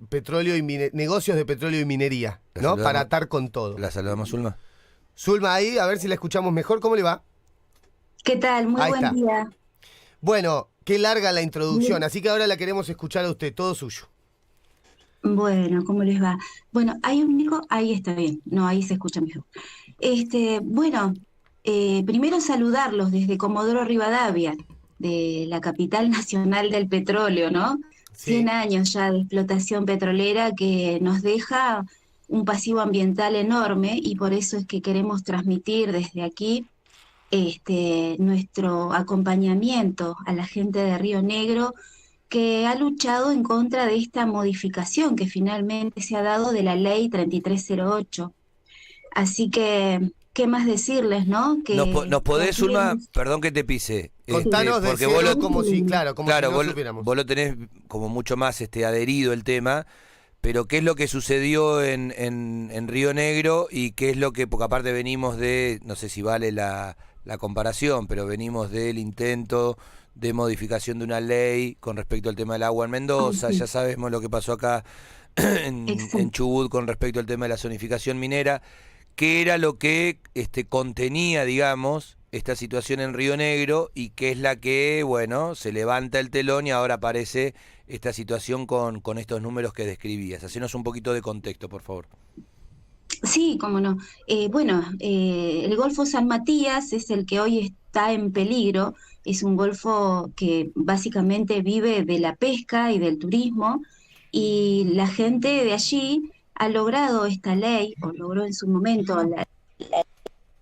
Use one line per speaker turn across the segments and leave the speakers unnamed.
petróleo y negocios de petróleo y minería, ¿no? Para atar con todo.
La saludamos, Zulma.
Zulma, ahí, a ver si la escuchamos mejor. ¿Cómo le va?
¿Qué tal? Muy
Ahí
buen
está.
día.
Bueno, qué larga la introducción,
Bien.
así que ahora la queremos escuchar a usted, todo suyo.
Bueno, ¿cómo les va? Bueno, hay un eco, ahí está bien, no, ahí se escucha mejor. Bueno, primero saludarlos desde Comodoro Rivadavia, de la capital nacional del petróleo, ¿no?
Sí.
100 años ya de explotación petrolera que nos deja un pasivo ambiental enorme y por eso es que queremos transmitir desde aquí nuestro acompañamiento a la gente de Río Negro que ha luchado en contra de esta modificación que finalmente se ha dado de la ley 3308. Así que, ¿qué más decirles, no?
¿Nos
Que
podés,
aquí
Zulma,
hemos...
perdón que te pise,
Contanos de
porque
cero como si, como si no
vos
supiéramos.
lo tenés como mucho más adherido el tema, pero ¿qué es lo que sucedió en Río Negro y qué es lo que, porque aparte venimos de, no sé si vale la comparación, pero venimos del intento de modificación de una ley con respecto al tema del agua en Mendoza,
Sí,
ya sabemos lo que pasó acá en
exacto.
Chubut con respecto al tema de la zonificación minera, qué era lo que contenía, digamos, esta situación en Río Negro y qué es la que, bueno, se levanta el telón y ahora aparece esta situación con estos números que describías. Hacenos un poquito de contexto, por favor.
Sí, cómo no. El Golfo San Matías es el que hoy está en peligro. Es un golfo que básicamente vive de la pesca y del turismo, y la gente de allí ha logrado esta ley, o logró en su momento la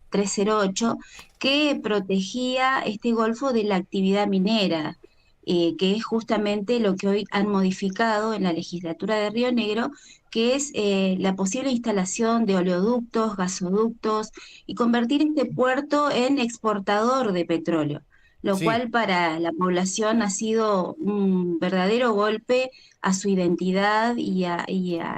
308, que protegía este golfo de la actividad minera, que es justamente lo que hoy han modificado en la legislatura de Río Negro, que es la posible instalación de oleoductos, gasoductos y convertir este puerto en exportador de petróleo, lo
Sí.
cual para la población ha sido un verdadero golpe a su identidad y a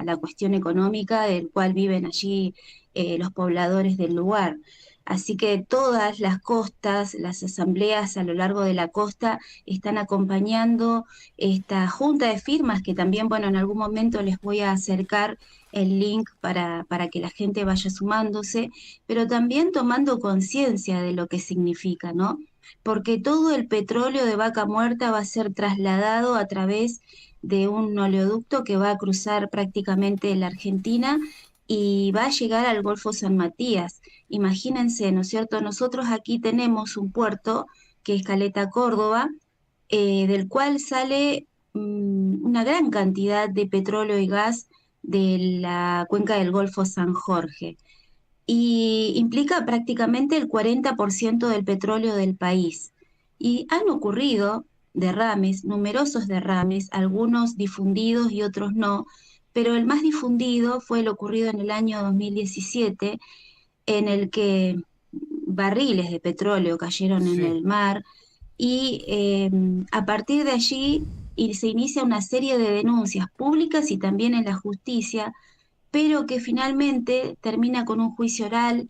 la cuestión económica del cual viven allí los pobladores del lugar. Así que todas las costas, las asambleas a lo largo de la costa están acompañando esta junta de firmas que también, bueno, en algún momento les voy a acercar el link para que la gente vaya sumándose, pero también tomando conciencia de lo que significa, ¿no? Porque todo el petróleo de Vaca Muerta va a ser trasladado a través de un oleoducto que va a cruzar prácticamente la Argentina y va a llegar al Golfo San Matías. Imagínense, ¿no es cierto? Nosotros aquí tenemos un puerto que es Caleta Córdoba, del cual sale una gran cantidad de petróleo y gas de la cuenca del Golfo San Jorge. Y implica prácticamente el 40% del petróleo del país. Y han ocurrido derrames, numerosos derrames, algunos difundidos y otros no, pero el más difundido fue el ocurrido en el año 2017, en el que barriles de petróleo cayeron en
Sí.
el mar y a partir de allí se inicia una serie de denuncias públicas y también en la justicia, pero que finalmente termina con un juicio oral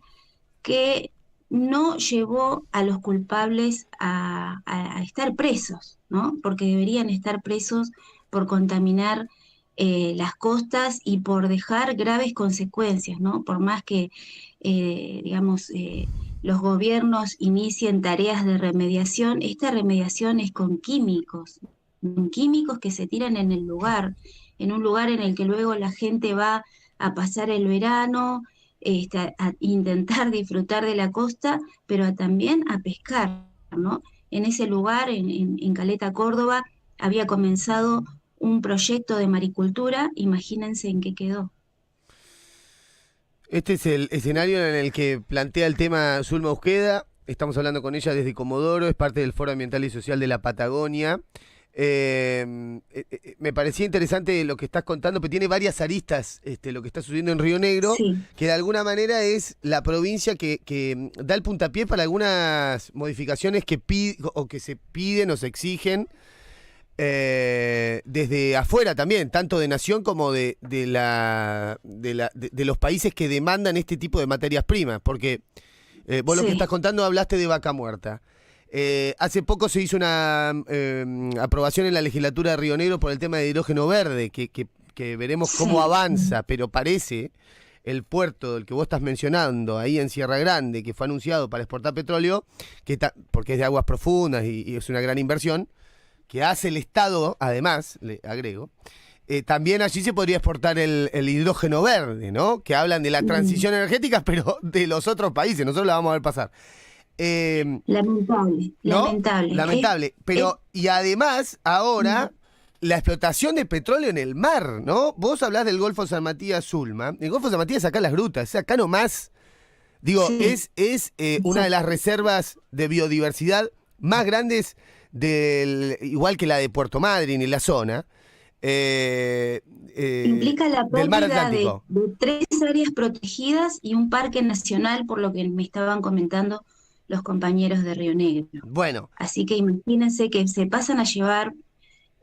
que no llevó a los culpables a estar presos, ¿no? Porque deberían estar presos por contaminar las costas y por dejar graves consecuencias, ¿no? Por más que, digamos, los gobiernos inicien tareas de remediación, esta remediación es con químicos que se tiran en el lugar, en un lugar en el que luego la gente va a pasar el verano, a intentar disfrutar de la costa, pero también a pescar, ¿no? En ese lugar, en Caleta, Córdoba, había comenzado un proyecto de maricultura, imagínense en qué quedó.
Este es el escenario en el que plantea el tema Zulma Ujeda. Estamos hablando con ella desde Comodoro, es parte del Foro Ambiental y Social de la Patagonia. Me parecía interesante lo que estás contando, pero tiene varias aristas lo que está sucediendo en Río Negro,
Sí,
que de alguna manera es la provincia que da el puntapié para algunas modificaciones que o que se piden o se exigen desde afuera también, tanto de nación como de los países que demandan este tipo de materias primas, porque vos lo que
sí.
estás contando hablaste de Vaca Muerta. Hace poco se hizo una aprobación en la legislatura de Río Negro por el tema de hidrógeno verde, que veremos cómo avanza, pero parece el puerto del que vos estás mencionando, ahí en Sierra Grande, que fue anunciado para exportar petróleo, porque es de aguas profundas y es una gran inversión, que hace el Estado, además, le agrego, también allí se podría exportar el hidrógeno verde, ¿no? Que hablan de la transición energética, pero de los otros países, nosotros la vamos a ver pasar.
Lamentable,
¿No?
lamentable.
Lamentable. Pero, y además, ahora, la explotación de petróleo en el mar, ¿no? Vos hablás del Golfo San Matías Zulma. El Golfo San Matías es acá en las grutas, es acá nomás. Digo,
Sí.
es una de las reservas de biodiversidad más grandes, igual que la de Puerto Madryn y la zona.
Implica la
Del mar
pérdida
Atlántico.
de 3 áreas protegidas y un parque nacional, por lo que me estaban comentando los compañeros de Río Negro.
Bueno,
Así que imagínense que se pasan a llevar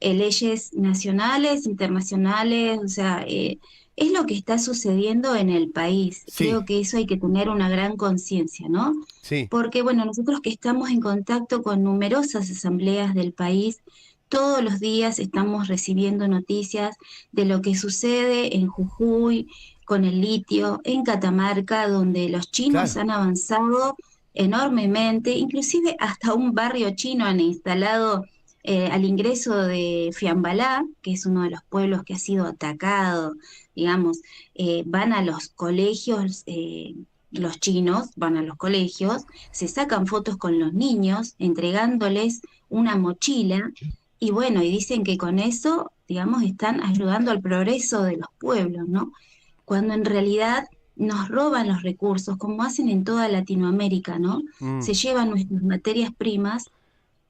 leyes nacionales, internacionales, o sea, es lo que está sucediendo en el país.
sí,
Creo que eso hay que tener una gran conciencia, ¿no?
sí,
Porque, bueno, nosotros que estamos en contacto con numerosas asambleas del país, todos los días estamos recibiendo noticias de lo que sucede en Jujuy, con el litio, en Catamarca, donde los chinos
claro.
han avanzado enormemente, inclusive hasta un barrio chino han instalado al ingreso de Fiambalá, que es uno de los pueblos que ha sido atacado, digamos, van a los colegios, los chinos van a los colegios, se sacan fotos con los niños, entregándoles una mochila, y bueno, y dicen que con eso, digamos, están ayudando al progreso de los pueblos, ¿no? Cuando en realidad nos roban los recursos, como hacen en toda Latinoamérica, ¿no?
Mm.
Se llevan nuestras materias primas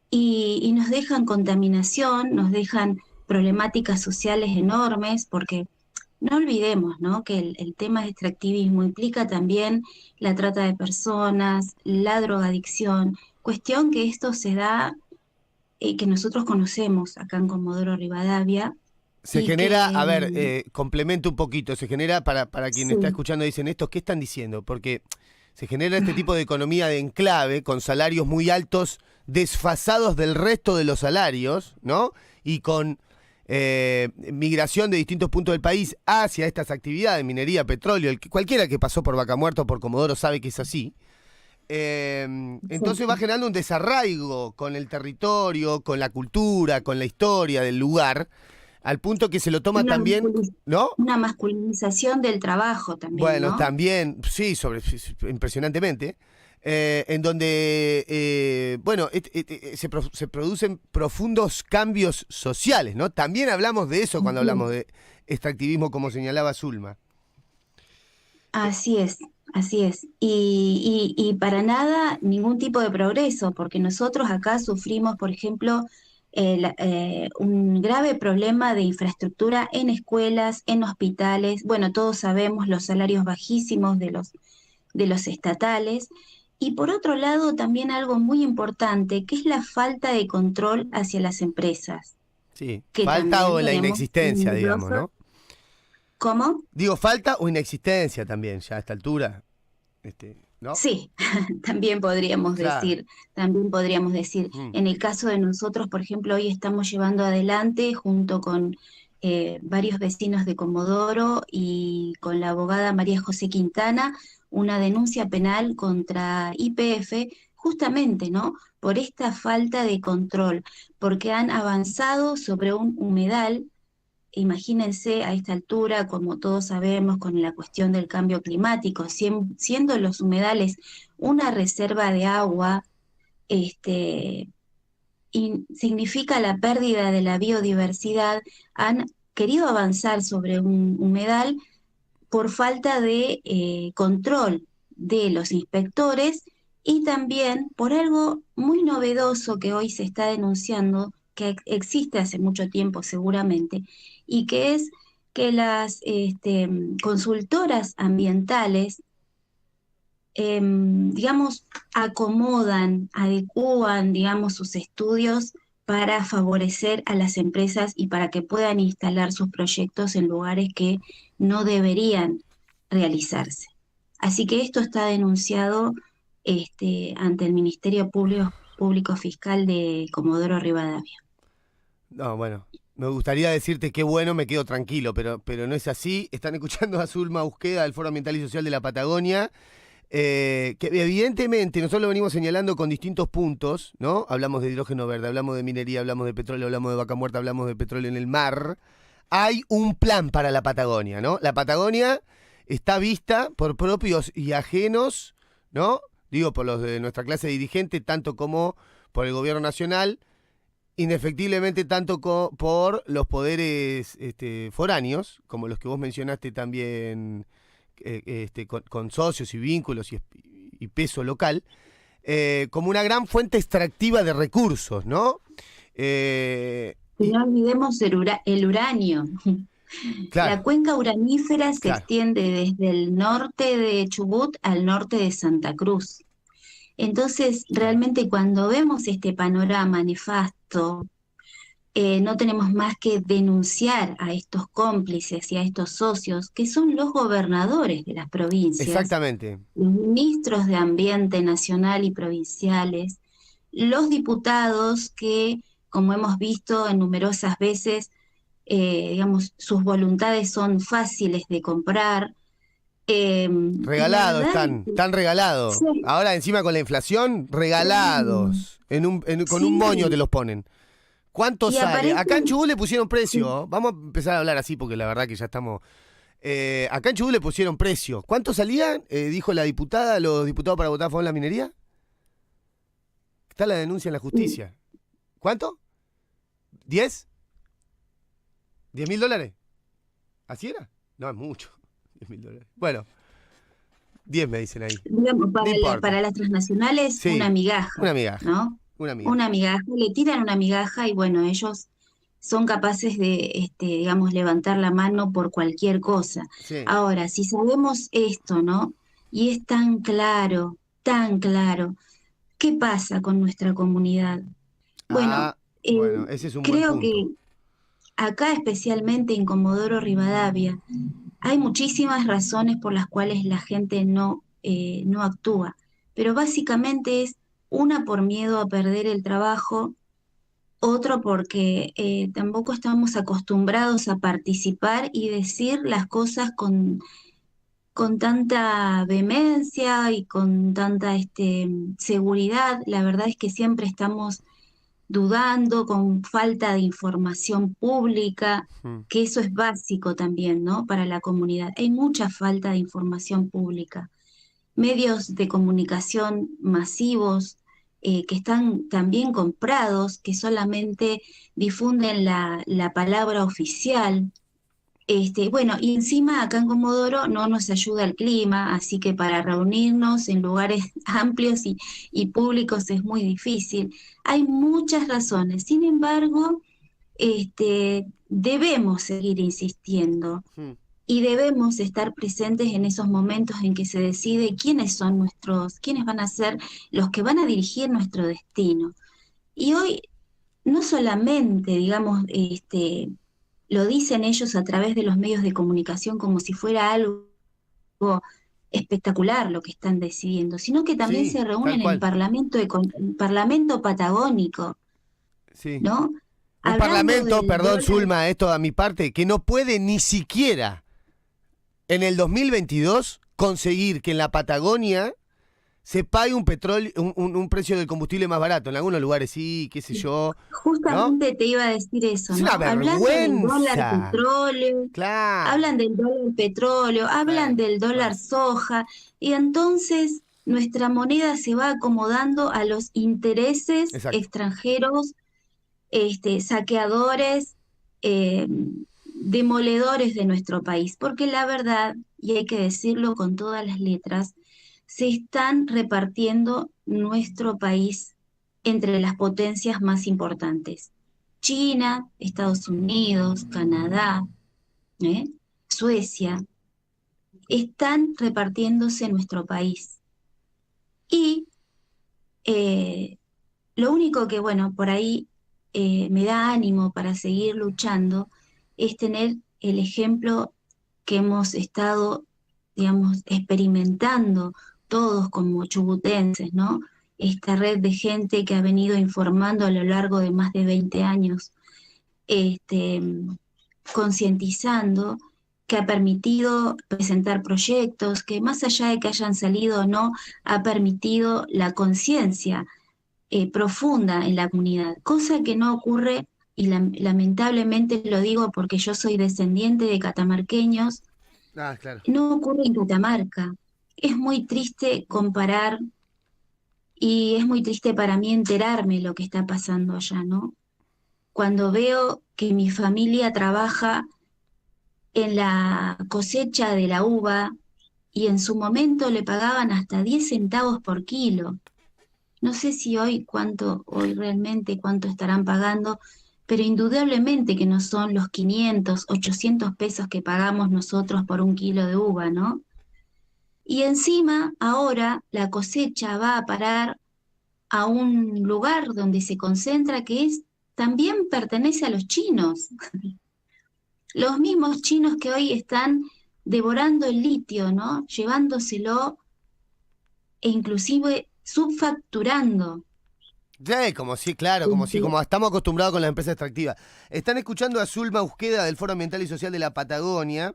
y nos dejan contaminación, nos dejan problemáticas sociales enormes, porque no olvidemos, ¿no? Que el tema de extractivismo implica también la trata de personas, la drogadicción, cuestión que esto se da, que nosotros conocemos acá en Comodoro Rivadavia,
Se
y
genera, a
que
ver, complemento un poquito, se genera para quien está
sí,
escuchando, dicen estos, ¿qué están diciendo? Porque se genera este tipo de economía de enclave con salarios muy altos, desfasados del resto de los salarios, ¿no? Y con migración de distintos puntos del país hacia estas actividades, minería, petróleo, cualquiera que pasó por Vaca Muerta o por Comodoro sabe que es así. Entonces va
sí,
generando un desarraigo con el territorio, con la cultura, con la historia del lugar, al punto que se lo toma
una,
también, ¿no?
una masculinización del trabajo también,
Bueno,
¿no?
también, sí, impresionantemente, en donde, bueno, se producen profundos cambios sociales, ¿no? También hablamos de eso cuando hablamos de extractivismo, como señalaba Zulma.
Así es, así es. Y para nada ningún tipo de progreso, porque nosotros acá sufrimos, por ejemplo, un grave problema de infraestructura en escuelas, en hospitales. Bueno, todos sabemos los salarios bajísimos de los estatales. Y por otro lado, también algo muy importante, que es la falta de control hacia las empresas,
Sí,
que
falta
también
o la
tenemos
inexistencia, digamos,
numerosos.
¿no?
¿Cómo?
Digo, falta o inexistencia también, ya a esta altura, ¿no?
Sí,
Claro.
también podríamos decir.
Mm.
En el caso de nosotros, por ejemplo, hoy estamos llevando adelante junto con varios vecinos de Comodoro y con la abogada María José Quintana una denuncia penal contra YPF, justamente, ¿no? Por esta falta de control, porque han avanzado sobre un humedal. Imagínense a esta altura, como todos sabemos, con la cuestión del cambio climático, siendo los humedales una reserva de agua, este, significa la pérdida de la biodiversidad, han querido avanzar sobre un humedal por falta de control de los inspectores y también por algo muy novedoso que hoy se está denunciando, que existe hace mucho tiempo seguramente, y que es que las consultoras ambientales, digamos, acomodan, adecúan, digamos, sus estudios para favorecer a las empresas y para que puedan instalar sus proyectos en lugares que no deberían realizarse. Así que esto está denunciado ante el Ministerio Público, público fiscal de Comodoro Rivadavia.
No, bueno, me gustaría decirte qué bueno, me quedo tranquilo, pero no es así. Están escuchando a Zulma Busqueda del Foro Ambiental y Social de la Patagonia, que evidentemente nosotros lo venimos señalando con distintos puntos, ¿no? Hablamos de hidrógeno verde, hablamos de minería, hablamos de petróleo, hablamos de vaca muerta, hablamos de petróleo en el mar. Hay un plan para la Patagonia, ¿no? La Patagonia está vista por propios y ajenos, ¿no? Digo, por los de nuestra clase dirigente, tanto como por el gobierno nacional, indefectiblemente tanto por los poderes foráneos, como los que vos mencionaste también, con socios y vínculos y peso local, como una gran fuente extractiva de recursos, ¿no?
Y no olvidemos el uranio.
Claro,
La cuenca uranífera se
claro.
extiende desde el norte de Chubut al norte de Santa Cruz. Entonces,
Claro.
realmente cuando vemos este panorama nefasto, no tenemos más que denunciar a estos cómplices y a estos socios, que son los gobernadores de las provincias,
Exactamente.
los ministros de Ambiente nacional y provinciales, los diputados que, como hemos visto en numerosas veces, digamos, sus voluntades son fáciles de comprar. Y la
Regalado
verdad es
están,
que
están regalados.
sí,
Ahora encima con la inflación, regalados. Con un moño te
sí,
los ponen. ¿Cuánto
y
sale? Acá en
aparecen,
Chubut le pusieron
sí,
precio. Vamos a empezar a hablar así porque la verdad que ya estamos... acá en Chubut le pusieron precio. ¿Cuánto salían? Dijo la diputada, los diputados para votar a favor de la minería. Está la denuncia en la
sí,
justicia. ¿Cuánto? ¿10? ¿$10.000? ¿Así era? No, es mucho. $10.000. Bueno, 10 me dicen ahí.
digamos,
No importa.
para las transnacionales una
Sí,
migaja,
una migaja.
¿no?
Una migaja.
Una migaja, le tiran una migaja y bueno, ellos son capaces de, digamos, levantar la mano por cualquier cosa.
Sí.
Ahora, si sabemos esto, ¿no? Y es tan claro, ¿qué pasa con nuestra comunidad? Bueno,
Ah, bueno, ese es un buen
creo
punto.
que acá, especialmente en Comodoro Rivadavia, hay muchísimas razones por las cuales la gente no actúa, pero básicamente es una por miedo a perder el trabajo, otro porque tampoco estamos acostumbrados a participar y decir las cosas con tanta vehemencia y con tanta seguridad. La verdad es que siempre estamos dudando, con falta de información pública,
Mm.
que eso es básico también, ¿no? Para la comunidad. Hay mucha falta de información pública. Medios de comunicación masivos que están también comprados, que solamente difunden la palabra oficial. Bueno, y encima acá en Comodoro no nos ayuda el clima, así que para reunirnos en lugares amplios y públicos es muy difícil. Hay muchas razones. Sin embargo, debemos seguir insistiendo
Mm.
y debemos estar presentes en esos momentos en que se decide quiénes van a ser los que van a dirigir nuestro destino. Y hoy no solamente, digamos, lo dicen ellos a través de los medios de comunicación como si fuera algo espectacular lo que están decidiendo, sino que también
Sí,
se
tal
reúnen en el
cual.
Parlamento Patagónico,
Sí.
¿no?
Un
Hablando
parlamento,
del
perdón,
dólar.
Zulma, esto a mi parte, que no puede ni siquiera en el 2022 conseguir que en la Patagonia se pague un petróleo, un precio del combustible más barato. En algunos lugares sí, qué sé yo, ¿no?
Justamente te iba a decir eso,
Es una
¿no? Hablando del dólar
vergüenza.
petróleo,
Claro.
hablan del dólar petróleo, hablan
Bueno,
del dólar
bueno.
soja, y entonces nuestra moneda se va acomodando a los intereses
Exacto.
extranjeros, saqueadores, demoledores de nuestro país, porque la verdad, y hay que decirlo con todas las letras, se están repartiendo nuestro país entre las potencias más importantes. China, Estados Unidos, Canadá, ¿eh? Suecia, están repartiéndose nuestro país. Y eh, lo único que, bueno, por ahí me da ánimo para seguir luchando es tener el ejemplo que hemos estado, digamos, experimentando todos como chubutenses, ¿no? esta red de gente que ha venido informando a lo largo de más de 20 años, este, concientizando, que ha permitido presentar proyectos, que más allá de que hayan salido o no, ha permitido la conciencia profunda en la comunidad, cosa que no ocurre, y lamentablemente lo digo porque yo soy descendiente de catamarqueños,
Ah, claro.
no ocurre en Catamarca. Es muy triste comparar y es muy triste para mí enterarme lo que está pasando allá, ¿no? Cuando veo que mi familia trabaja en la cosecha de la uva y en su momento le pagaban hasta 10 centavos por kilo. No sé si hoy realmente cuánto estarán pagando, pero indudablemente que no son los 500, 800 pesos que pagamos nosotros por un kilo de uva, ¿no? Y encima, ahora la cosecha va a parar a un lugar donde se concentra también pertenece a los chinos. Los mismos chinos que hoy están devorando el litio, ¿no? Llevándoselo e inclusive subfacturando.
Sí, como sí, claro, como estamos acostumbrados con las empresas extractivas. Están escuchando a Zulma Usqueda del Foro Ambiental y Social de la Patagonia.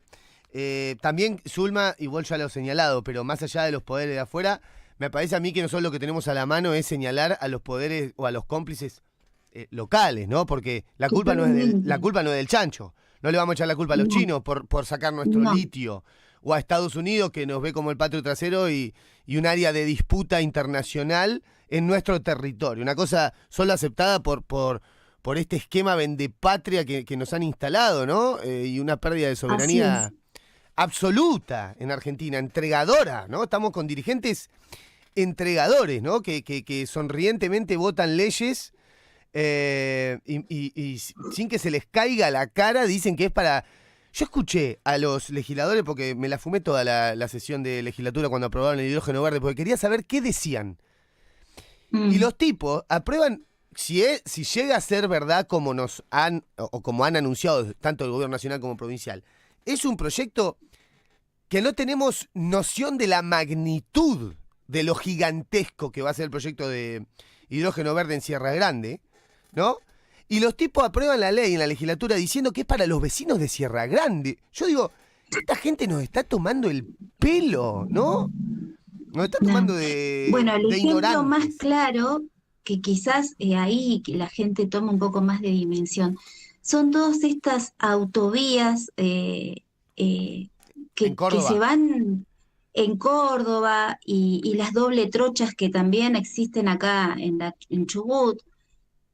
También Zulma, igual ya lo he señalado, pero más allá de los poderes de afuera, me parece a mí que nosotros lo que tenemos a la mano es señalar a los poderes o a los cómplices locales, ¿no? Porque la culpa no es del chancho. No le vamos a echar la culpa a los chinos por sacar nuestro
No.
litio. O a Estados Unidos, que nos ve como el patio trasero y un área de disputa internacional en nuestro territorio. Una cosa solo aceptada por este esquema vendepatria que nos han instalado, ¿no? Y una pérdida de soberanía absoluta en Argentina, entregadora, ¿no? Estamos con dirigentes entregadores, ¿no? Que sonrientemente votan leyes y sin que se les caiga la cara dicen que es para... Yo escuché a los legisladores, porque me la fumé toda la sesión de legislatura cuando aprobaron el hidrógeno verde, porque quería saber qué decían. Y los tipos aprueban, si llega a ser verdad como nos han, o como han anunciado tanto el gobierno nacional como provincial, es un proyecto que no tenemos noción de la magnitud de lo gigantesco que va a ser el proyecto de hidrógeno verde en Sierra Grande, ¿no? Y los tipos aprueban la ley en la legislatura diciendo que es para los vecinos de Sierra Grande. Yo digo, esta gente nos está tomando el pelo, ¿no? Nos está tomando
Bueno, el
de
ejemplo más
ignorantes.
claro, que quizás ahí que la gente toma un poco más de dimensión, son todas estas autovías
En
que se
Córdoba.
van en Córdoba y las doble trochas que también existen acá en Chubut.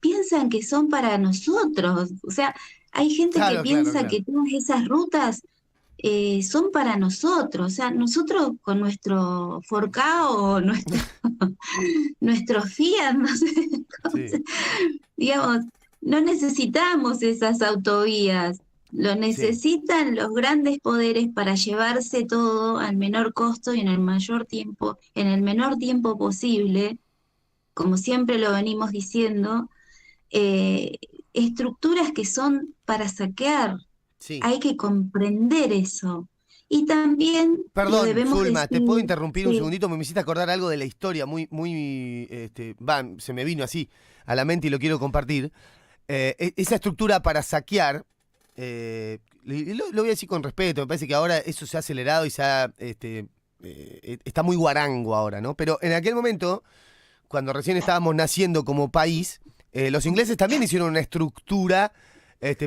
Piensan que son para nosotros. O sea, hay gente que
Claro, claro,
piensa
claro.
que todas esas rutas son para nosotros. O sea, nosotros con nuestro Forcao, nuestro Fiat, no sé,
Sí,
digamos, no necesitamos esas autovías. Lo
sí.
necesitan los grandes poderes para llevarse todo al menor costo y en el menor tiempo posible, como siempre lo venimos diciendo, eh, estructuras que son para saquear.
Sí.
Hay que comprender eso. Y también lo
Perdón,
debemos
Zulma, te puedo
decir,
interrumpir un
sí,
segundito, me hiciste acordar algo de la historia, se me vino así a la mente y lo quiero compartir. Esa estructura para saquear, lo voy a decir con respeto, me parece que ahora eso se ha acelerado y está muy guarango ahora, ¿no? Pero en aquel momento, cuando recién estábamos naciendo como país, los ingleses también hicieron una estructura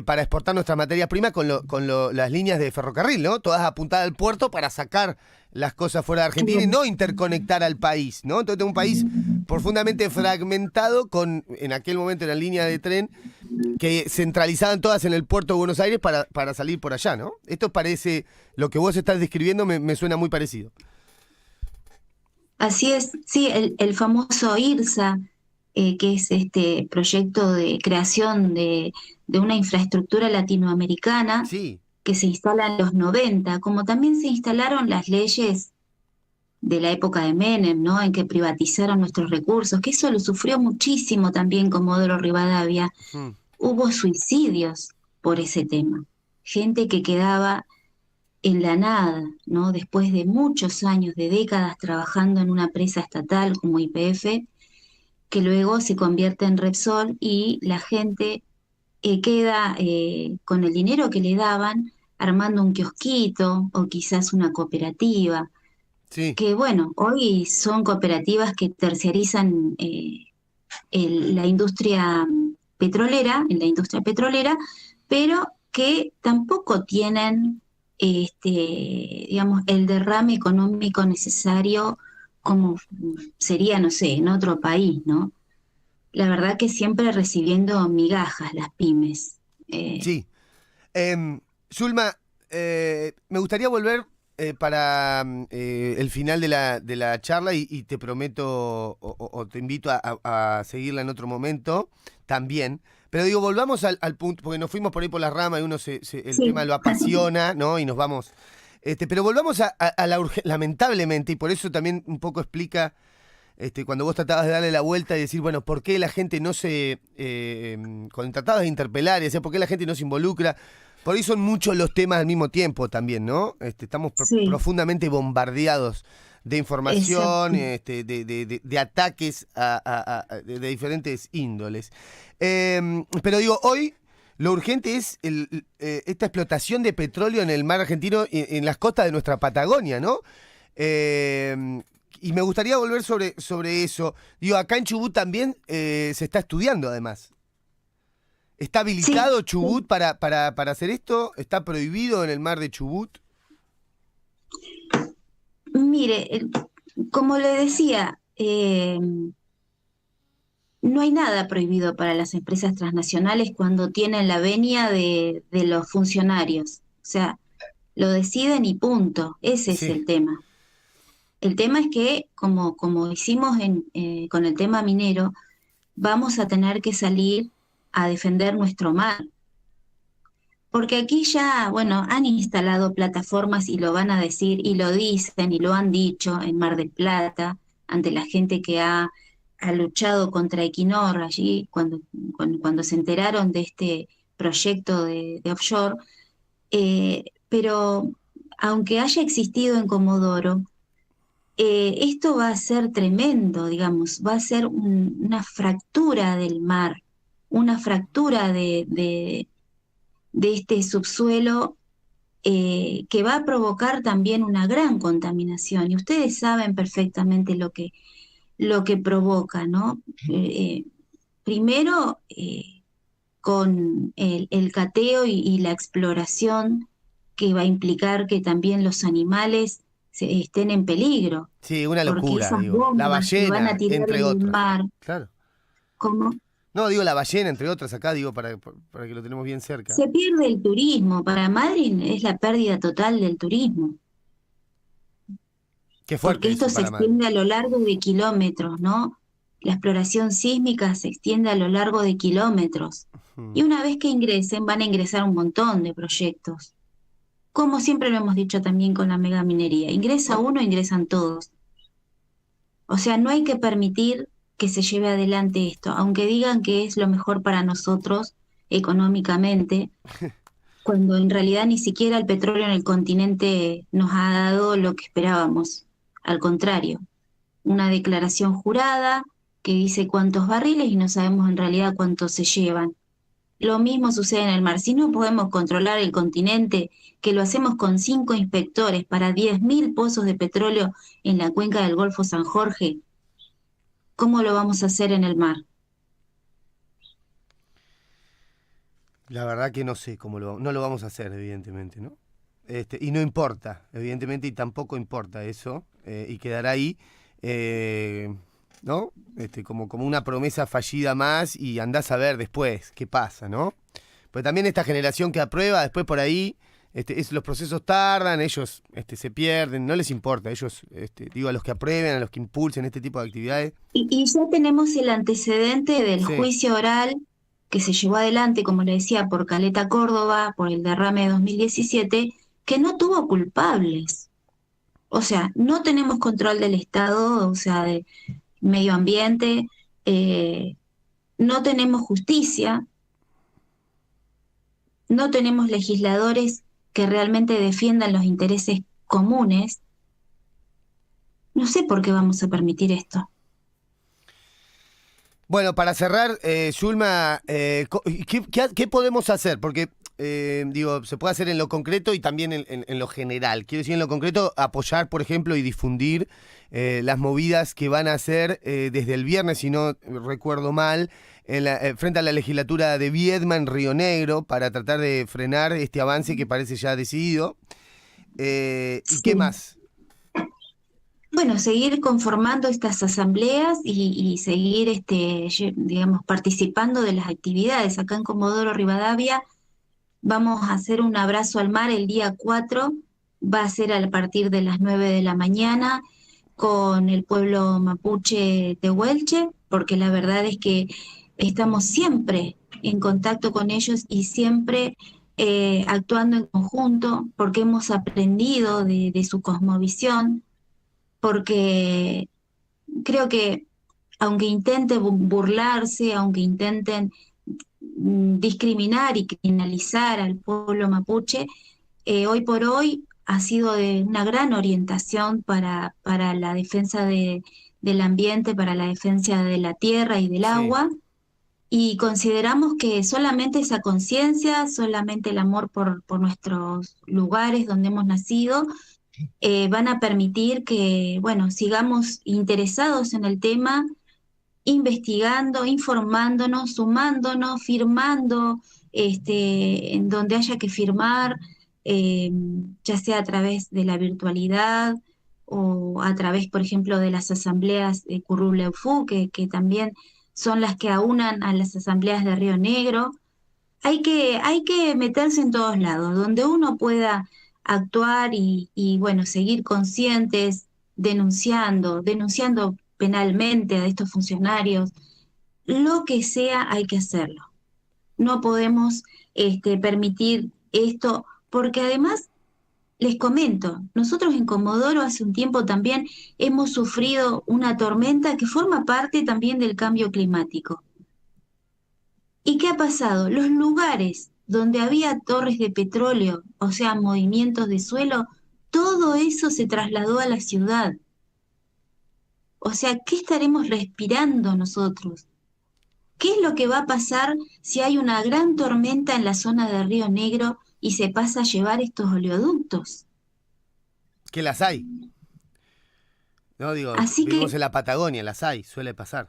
para exportar nuestras materias primas con las líneas de ferrocarril, ¿no? Todas apuntadas al puerto para sacar las cosas fuera de Argentina y no interconectar al país, ¿no? Entonces tengo un país profundamente fragmentado en aquel momento eran líneas de tren que centralizaban todas en el puerto de Buenos Aires para salir por allá, ¿no? Esto parece, lo que vos estás describiendo me suena muy parecido.
así es, sí, el famoso IRSA, que es este proyecto de creación de una infraestructura latinoamericana
Sí,
que se instala en los 90, como también se instalaron las leyes de la época de Menem, ¿no? En que privatizaron nuestros recursos, que eso lo sufrió muchísimo también Comodoro Rivadavia.
mm,
Hubo suicidios por ese tema, gente que quedaba en la nada, ¿no? Después de muchos años, de décadas trabajando en una presa estatal como YPF, que luego se convierte en Repsol y la gente queda con el dinero que le daban armando un kiosquito o quizás una cooperativa,
Sí,
que bueno, hoy son cooperativas que terciarizan la industria petrolera, en la industria petrolera, pero que tampoco tienen digamos, el derrame económico necesario como sería, no sé, en otro país, ¿no? La verdad que siempre recibiendo migajas las pymes. Eh,
sí. Zulma, me gustaría volver para el final de la charla y te prometo o te invito a seguirla en otro momento también. Pero digo, volvamos al punto, porque nos fuimos por ahí por las ramas y uno el tema
sí,
lo apasiona, ¿no? Y nos vamos. Pero volvamos a la urgencia, lamentablemente, y por eso también un poco explica cuando vos tratabas de darle la vuelta y decir, bueno, ¿por qué la gente no cuando tratabas de interpelar y decir, ¿por qué la gente no se involucra? Por ahí son muchos los temas al mismo tiempo también, ¿no? Estamos
sí,
profundamente bombardeados de información,
exacto.
de ataques de diferentes índoles. Pero digo, hoy lo urgente es esta explotación de petróleo en el mar argentino, en las costas de nuestra Patagonia, ¿no? Y me gustaría volver sobre eso. Digo, acá en Chubut también se está estudiando además. ¿Está
Sí,
habilitado
sí.
Chubut para hacer esto? ¿Está prohibido en el mar de Chubut?
Mire, como le decía, no hay nada prohibido para las empresas transnacionales cuando tienen la venia de los funcionarios. O sea, lo deciden y punto. Ese es
Sí.
el tema. El tema es que, como hicimos con el tema minero, vamos a tener que salir a defender nuestro mar. Porque aquí ya, bueno, han instalado plataformas y lo van a decir y lo dicen y lo han dicho en Mar del Plata, ante la gente que ha luchado contra Equinor allí, cuando se enteraron de este proyecto de offshore. Pero aunque haya existido en Comodoro, esto va a ser tremendo, digamos, va a ser una fractura del mar, una fractura de este subsuelo que va a provocar también una gran contaminación. Y ustedes saben perfectamente lo que provoca, ¿no? Primero, con el cateo y la exploración que va a implicar que también los animales estén en peligro,
Sí, una
porque
locura,
esas
digo. La
bombas que van a
ballena,
tirar
entre
en el
otras.
mar,
Claro.
como
No, digo la ballena, entre otras, acá, digo, para que lo tenemos bien cerca.
se pierde el turismo. Para Madrid es la pérdida total del turismo.
Qué
Porque
fuerte
esto
eso
se
para Madrid.
extiende a lo largo de kilómetros, ¿no? La exploración sísmica se extiende a lo largo de kilómetros.
Mm.
Y una vez que ingresen, van a ingresar un montón de proyectos. Como siempre lo hemos dicho también con la megaminería, ingresa uno, ingresan todos. O sea, no hay que permitir que se lleve adelante esto, aunque digan que es lo mejor para nosotros económicamente, cuando en realidad ni siquiera el petróleo en el continente nos ha dado lo que esperábamos. Al contrario, una declaración jurada que dice cuántos barriles y no sabemos en realidad cuántos se llevan. Lo mismo sucede en el mar. Si no podemos controlar el continente, que lo hacemos con 5 inspectores para 10.000 pozos de petróleo en la cuenca del Golfo San Jorge, ¿cómo lo vamos a hacer en el mar?
La verdad que no sé no lo vamos a hacer, evidentemente, ¿no? Y no importa, evidentemente, y tampoco importa eso, y quedará ahí, eh, ¿no? Como una promesa fallida más y andás a ver después qué pasa, ¿no? Pues también esta generación que aprueba, después por ahí, los procesos tardan, ellos se pierden, no les importa, ellos, digo, a los que aprueben, a los que impulsen este tipo de actividades,
Y ya tenemos el antecedente del
sí,
juicio oral que se llevó adelante, como le decía, por Caleta Córdoba, por el derrame de 2017, que no tuvo culpables. O sea, no tenemos control del Estado, o sea, de medio ambiente, eh, no tenemos justicia, no tenemos legisladores que realmente defiendan los intereses comunes. No sé por qué vamos a permitir esto.
Bueno, para cerrar, Zulma, ¿qué podemos hacer? Porque, digo, se puede hacer en lo concreto y también en lo general. Quiero decir, en lo concreto, apoyar, por ejemplo, y difundir las movidas que van a hacer desde el viernes, si no recuerdo mal, frente a la legislatura de Viedma en Río Negro, para tratar de frenar este avance que parece ya decidido. ¿Y qué
Sí.
más?
Bueno, seguir conformando estas asambleas y seguir, digamos, participando de las actividades. Acá en Comodoro Rivadavia vamos a hacer un abrazo al mar el día 4, va a ser a partir de las 9 de la mañana con el pueblo mapuche tehuelche, porque la verdad es que estamos siempre en contacto con ellos y siempre actuando en conjunto, porque hemos aprendido de su cosmovisión, porque creo que aunque intenten burlarse, aunque intenten discriminar y criminalizar al pueblo mapuche, hoy por hoy ha sido de una gran orientación para la defensa del ambiente, para la defensa de la tierra y del
Sí,
agua, y consideramos que solamente esa conciencia, solamente el amor por nuestros lugares donde hemos nacido, van a permitir que, bueno, sigamos interesados en el tema, investigando, informándonos, sumándonos, firmando, en donde haya que firmar, eh, ya sea a través de la virtualidad o a través, por ejemplo, de las asambleas de Curruleufú, que también son las que aunan a las asambleas de Río Negro. Hay que meterse en todos lados, donde uno pueda actuar y bueno, seguir conscientes, denunciando penalmente a estos funcionarios, lo que sea hay que hacerlo. No podemos permitir esto, porque además, les comento, nosotros en Comodoro hace un tiempo también hemos sufrido una tormenta que forma parte también del cambio climático. ¿Y qué ha pasado? Los lugares donde había torres de petróleo, o sea, movimientos de suelo, todo eso se trasladó a la ciudad. O sea, ¿qué estaremos respirando nosotros? ¿Qué es lo que va a pasar si hay una gran tormenta en la zona de Río Negro y se pasa a llevar estos oleoductos?
que las hay. No, digo,
Así
vivimos
que
en la Patagonia, las hay, suele pasar.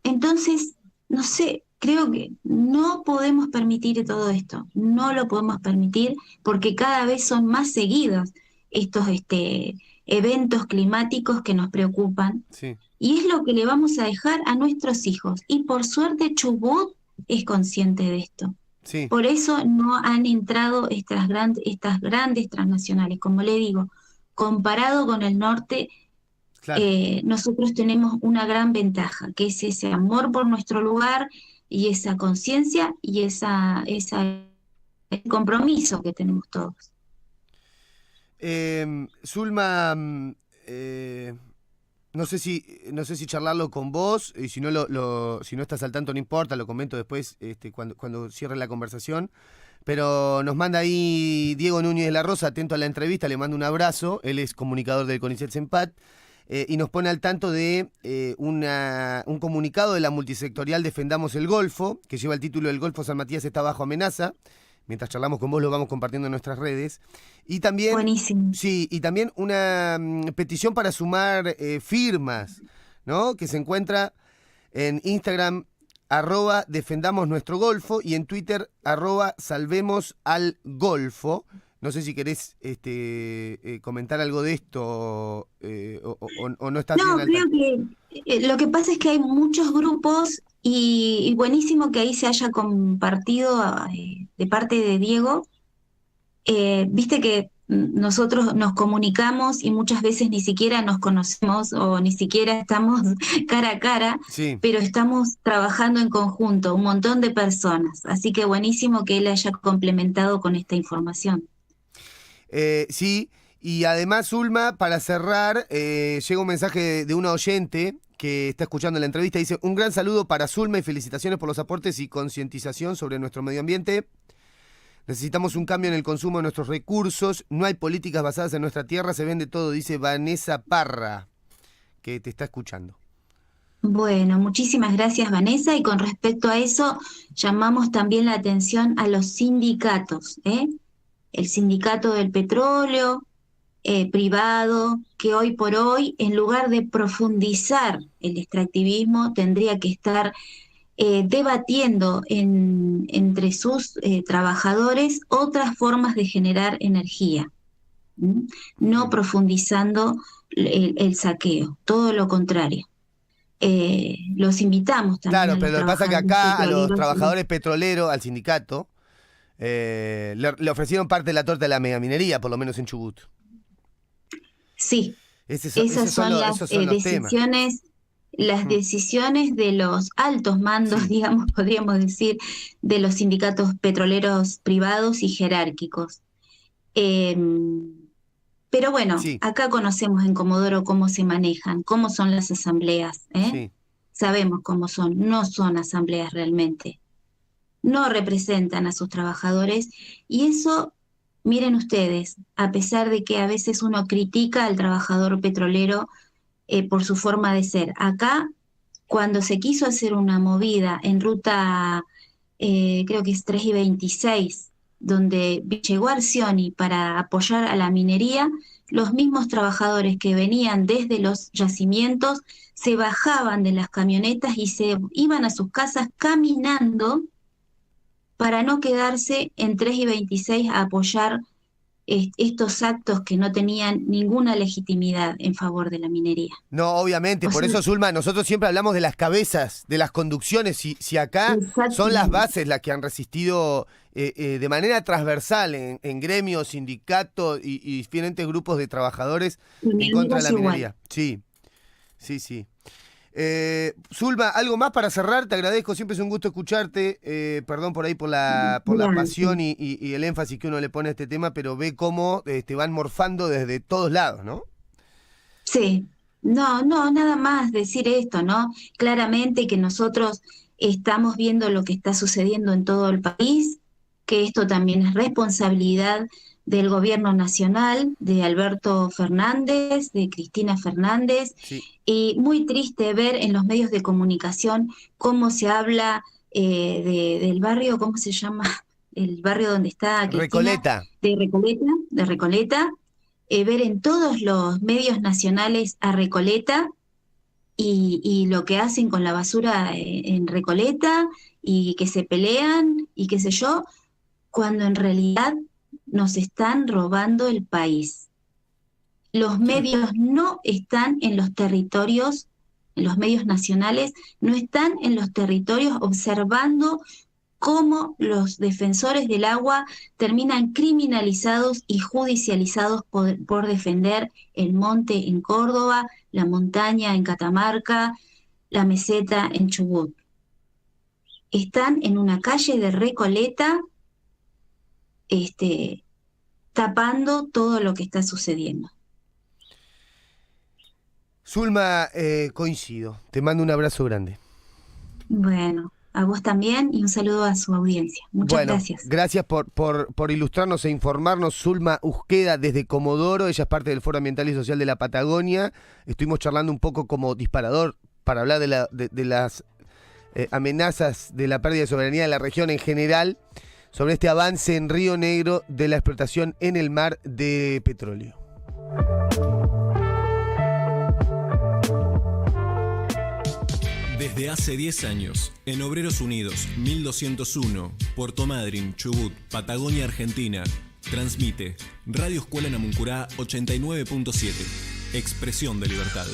entonces, no sé, creo que no podemos permitir todo esto, no lo podemos permitir porque cada vez son más seguidos estos eventos climáticos que nos preocupan
Sí.
y es lo que le vamos a dejar a nuestros hijos. Y por suerte Chubut es consciente de esto.
Sí,
Por eso no han entrado estas grandes transnacionales. Como le digo, comparado con el norte,
claro.
nosotros tenemos una gran ventaja, que es ese amor por nuestro lugar y esa conciencia y ese compromiso que tenemos todos.
Zulma, eh, no sé si charlarlo con vos, y si no si no estás al tanto no importa, lo comento después, cuando cierre la conversación. Pero nos manda ahí Diego Núñez de la Rosa, atento a la entrevista, le mando un abrazo, él es comunicador del CONICET Sempat, y nos pone al tanto de un comunicado de la multisectorial Defendamos el Golfo, que lleva el título El Golfo San Matías está bajo amenaza. Mientras charlamos con vos lo vamos compartiendo en nuestras redes. Y también,
Buenísimo.
sí, y también una petición para sumar firmas, ¿no? Que se encuentra en Instagram, @defendamos nuestro Golfo, y en Twitter, @salvemos al Golfo. No sé si querés comentar algo de esto, o no estás bien
No,
al
creo
tanto.
que lo que pasa es que hay muchos grupos y buenísimo que ahí se haya compartido de parte de Diego. Viste que nosotros nos comunicamos y muchas veces ni siquiera nos conocemos o ni siquiera estamos cara a cara,
Sí.
pero estamos trabajando en conjunto, un montón de personas. Así que buenísimo que él haya complementado con esta información.
Sí, y además, Zulma, para cerrar, llega un mensaje de una oyente que está escuchando la entrevista. Dice: un gran saludo para Zulma y felicitaciones por los aportes y concientización sobre nuestro medio ambiente. Necesitamos un cambio en el consumo de nuestros recursos. No hay políticas basadas en nuestra tierra. Se vende todo, dice Vanessa Parra, que te está escuchando.
Bueno, muchísimas gracias, Vanessa. Y con respecto a eso, llamamos también la atención a los sindicatos, ¿eh? El sindicato del petróleo, privado, que hoy por hoy, en lugar de profundizar el extractivismo, tendría que estar debatiendo entre sus trabajadores otras formas de generar energía, ¿m? No profundizando el saqueo, todo lo contrario. Los invitamos también
Claro,
a
pero
los
lo que pasa es que
trabajadores
acá a los
petroleros.
trabajadores petroleros, al sindicato, le ofrecieron parte de la torta de la megaminería, por lo menos en Chubut.
Sí, esas
Esos son
son
esos son los temas.
las
Ujú.
decisiones de los altos mandos,
Sí,
digamos, podríamos decir, de los sindicatos petroleros privados y jerárquicos. Eh, pero bueno,
sí,
acá conocemos en Comodoro cómo se manejan, cómo son las asambleas, ¿eh?
sí.
Sabemos cómo son, no son asambleas realmente, no representan a sus trabajadores y eso, miren ustedes, a pesar de que a veces uno critica al trabajador petrolero por su forma de ser, acá cuando se quiso hacer una movida en ruta, creo que es 3 y 26, donde llegó Arcioni para apoyar a la minería, los mismos trabajadores que venían desde los yacimientos se bajaban de las camionetas y se iban a sus casas caminando para no quedarse en 3 y 26 a apoyar estos actos que no tenían ninguna legitimidad en favor de la minería.
No, obviamente,
O
por
sea,
eso, Zulma, nosotros siempre hablamos de las cabezas, de las conducciones. Si acá son las
exactamente,
bases las que han resistido de manera transversal en gremios, sindicatos y diferentes grupos de trabajadores
y
en contra de
mineros
la
igual.
minería. Sí, sí, sí. Zulma, algo más para cerrar, te agradezco, siempre es un gusto escucharte, perdón por ahí por la
Gracias.
pasión y el énfasis que uno le pone a este tema, pero ve cómo te van morfando desde todos lados, ¿no?
Sí, no, no, nada más decir esto, ¿no? Claramente que nosotros estamos viendo lo que está sucediendo en todo el país, que esto también es responsabilidad del gobierno nacional, de Alberto Fernández, de Cristina Fernández,
Sí.
y muy triste ver en los medios de comunicación cómo se habla del barrio, ¿cómo se llama? El barrio donde está Cristina,
Recoleta.
de Recoleta, ver en todos los medios nacionales a Recoleta y lo que hacen con la basura en Recoleta y que se pelean y qué sé yo, cuando en realidad nos están robando el país. Los
Sí.
medios no están en los territorios, en los medios nacionales, no están en los territorios observando cómo los defensores del agua terminan criminalizados y judicializados por defender el monte en Córdoba, la montaña en Catamarca, la meseta en Chubut. Están en una calle de Recoleta, este, tapando todo lo que está sucediendo.
Zulma, coincido. Te mando un abrazo grande.
Bueno, a vos también y un saludo a su audiencia. Muchas
Bueno,
gracias.
gracias por ilustrarnos e informarnos. Zulma Usqueda desde Comodoro, ella es parte del Foro Ambiental y Social de la Patagonia. Estuvimos charlando un poco como disparador para hablar de las amenazas de la pérdida de soberanía de la región en general, sobre este avance en Río Negro de la explotación en el mar de petróleo.
Desde hace 10 años, en Obreros Unidos 1201, Puerto Madryn, Chubut, Patagonia, Argentina, transmite Radio Escuela Namuncurá 89.7, Expresión de Libertad.